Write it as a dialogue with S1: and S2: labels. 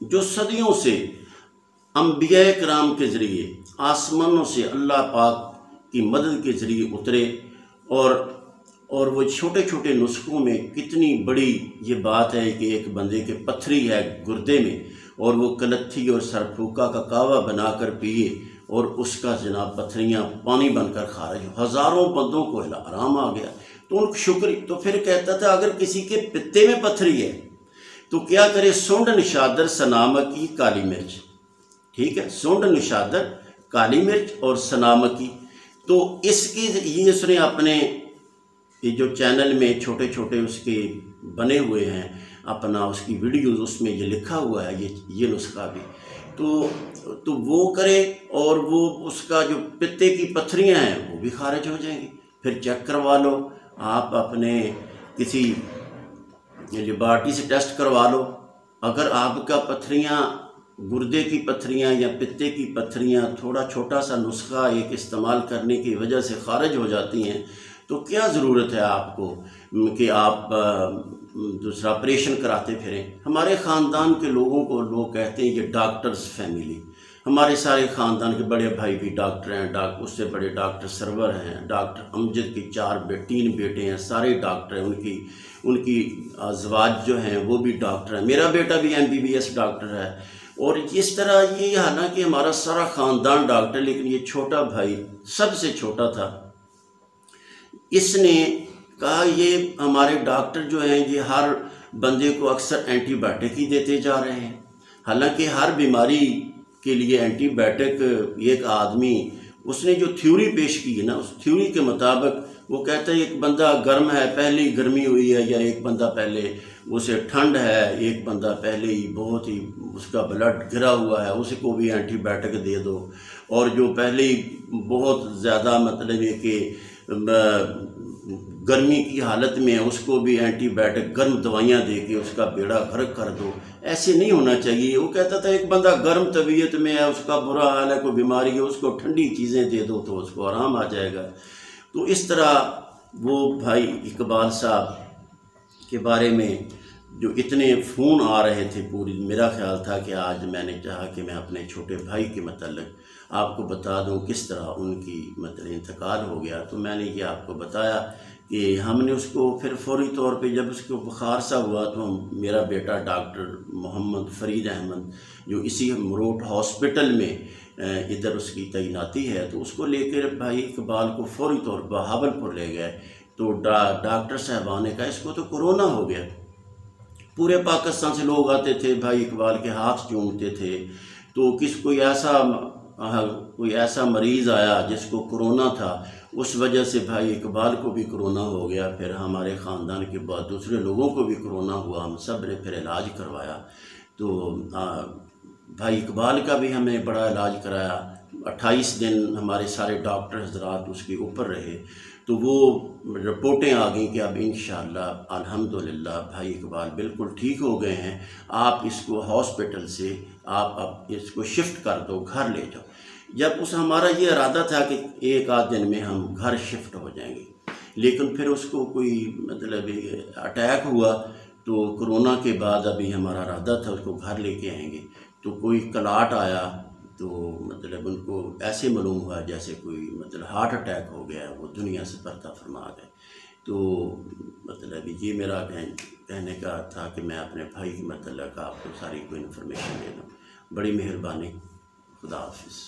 S1: جو صدیوں سے انبیاء کرام کے ذریعے آسمانوں سے اللہ پاک کی مدد کے ذریعے اترے، اور وہ چھوٹے چھوٹے نسخوں میں کتنی بڑی یہ بات ہے کہ ایک بندے کے پتھری ہے گردے میں، اور وہ کلتھی اور سرپھوکا کا کعوہ بنا کر پیے، اور اس کا جناب پتھریاں پانی بن کر خارج ہو، ہزاروں بندوں کو آرام آ گیا۔ تو ان کو شکر، تو پھر کہتا تھا اگر کسی کے پتے میں پتھری ہے تو کیا کرے؟ سونڈ نشادر سنامکی کالی مرچ، ٹھیک ہے، سونڈ نشادر کالی مرچ اور سنامکی۔ تو اس کی یہ اس نے اپنے یہ جو چینل میں چھوٹے چھوٹے اس کے بنے ہوئے ہیں، اپنا اس کی ویڈیوز، اس میں یہ لکھا ہوا ہے یہ نسخہ بھی، تو وہ کرے، اور وہ اس کا جو پتے کی پتھریاں ہیں وہ بھی خارج ہو جائیں گی۔ پھر چیک کروا لو، آپ اپنے کسی لیبارٹری سے ٹیسٹ کروا لو، اگر آپ کا پتھریاں، گردے کی پتھریاں یا پتے کی پتھریاں تھوڑا چھوٹا سا نسخہ ایک استعمال کرنے کی وجہ سے خارج ہو جاتی ہیں، تو کیا ضرورت ہے آپ کو کہ آپ دوسرا آپریشن کراتے پھریں؟ ہمارے خاندان کے لوگوں کو لوگ کہتے ہیں یہ ڈاکٹرز فیملی، ہمارے سارے خاندان کے بڑے بھائی بھی ڈاکٹر ہیں، اس سے بڑے ڈاکٹر سرور ہیں، ڈاکٹر امجد کی 3 بیٹے ہیں، سارے ڈاکٹر ہیں، ان کی ازواج جو ہیں وہ بھی ڈاکٹر ہیں، میرا بیٹا بھی MBBS ڈاکٹر ہے، اور اس طرح یہ حالانکہ ہمارا سارا خاندان ڈاکٹر، لیکن یہ چھوٹا بھائی سب سے چھوٹا تھا، اس نے کہا یہ ہمارے ڈاکٹر جو ہیں یہ ہر بندے کو اکثر اینٹی بائیوٹک ہی دیتے جا رہے ہیں، حالانکہ ہر بیماری کے لیے اینٹی بائیوٹک، ایک آدمی اس نے جو تھیوری پیش کی ہے نا، اس تھیوری کے مطابق وہ کہتا ہے ایک بندہ گرم ہے، پہلی گرمی ہوئی ہے، یا ایک بندہ پہلے اسے ٹھنڈ ہے، ایک بندہ پہلے ہی بہت ہی اس کا بلڈ گرا ہوا ہے، اسے کو بھی اینٹی بائیوٹک دے دو، اور جو پہلے ہی بہت زیادہ مطلب ہے کہ گرمی کی حالت میں اس کو بھی اینٹی بائیوٹک گرم دوائیاں دے کے اس کا بیڑا غرق کر دو۔ ایسے نہیں ہونا چاہیے۔ وہ کہتا تھا ایک بندہ گرم طبیعت میں ہے، اس کا برا حال ہے، کوئی بیماری ہے، اس کو ٹھنڈی چیزیں دے دو تو اس کو آرام آ جائے گا۔ تو اس طرح وہ بھائی اقبال صاحب کے بارے میں جو اتنے فون آ رہے تھے، پوری میرا خیال تھا کہ آج میں نے چاہا کہ میں اپنے چھوٹے بھائی کے متعلق آپ کو بتا دوں کس طرح ان کی مطلب انتقال ہو گیا۔ تو میں نے یہ آپ کو بتایا کہ ہم نے اس کو پھر فوری طور پہ جب اس کو بخار سا ہوا تو میرا بیٹا ڈاکٹر محمد فرید احمد جو اسی مروٹ ہاسپٹل میں ادھر اس کی تعیناتی ہے، تو اس کو لے کر بھائی اقبال کو فوری طور پر بہاولپور لے گئے۔ تو ڈاکٹر صاحبان نے کہا اس کو تو کرونا ہو گیا۔ پورے پاکستان سے لوگ آتے تھے، بھائی اقبال کے ہاتھ چومتے تھے۔ تو کوئی ایسا مریض آیا جس کو کرونا تھا، اس وجہ سے بھائی اقبال کو بھی کرونا ہو گیا، پھر ہمارے خاندان کے بعد دوسرے لوگوں کو بھی کرونا ہوا، ہم سب نے پھر علاج کروایا۔ تو بھائی اقبال کا بھی ہم نے بڑا علاج کرایا، 28 دن ہمارے سارے ڈاکٹر حضرات اس کے اوپر رہے، تو وہ رپورٹیں آ گئیں کہ اب انشاءاللہ الحمدللہ بھائی اقبال بالکل ٹھیک ہو گئے ہیں، آپ اس کو ہاسپٹل سے آپ اب اس کو شفٹ کر دو، گھر لے جاؤ۔ جب ہمارا یہ ارادہ تھا کہ 1 آدھ دن میں ہم گھر شفٹ ہو جائیں گے، لیکن پھر اس کو کوئی مطلب اٹیک ہوا، تو کرونا کے بعد ابھی ہمارا ارادہ تھا اس کو گھر لے کے آئیں گے، تو کوئی کلاٹ آیا، تو مطلب ان کو ایسے معلوم ہوا جیسے کوئی مطلب ہارٹ اٹیک ہو گیا، وہ دنیا سے پردہ فرما گئے۔ تو مطلب یہ میرا کہنے کا تھا کہ میں اپنے بھائی کے متعلق آپ کو ساری کوئی انفارمیشن دے دوں۔ بڑی مہربانی، خدا حافظ۔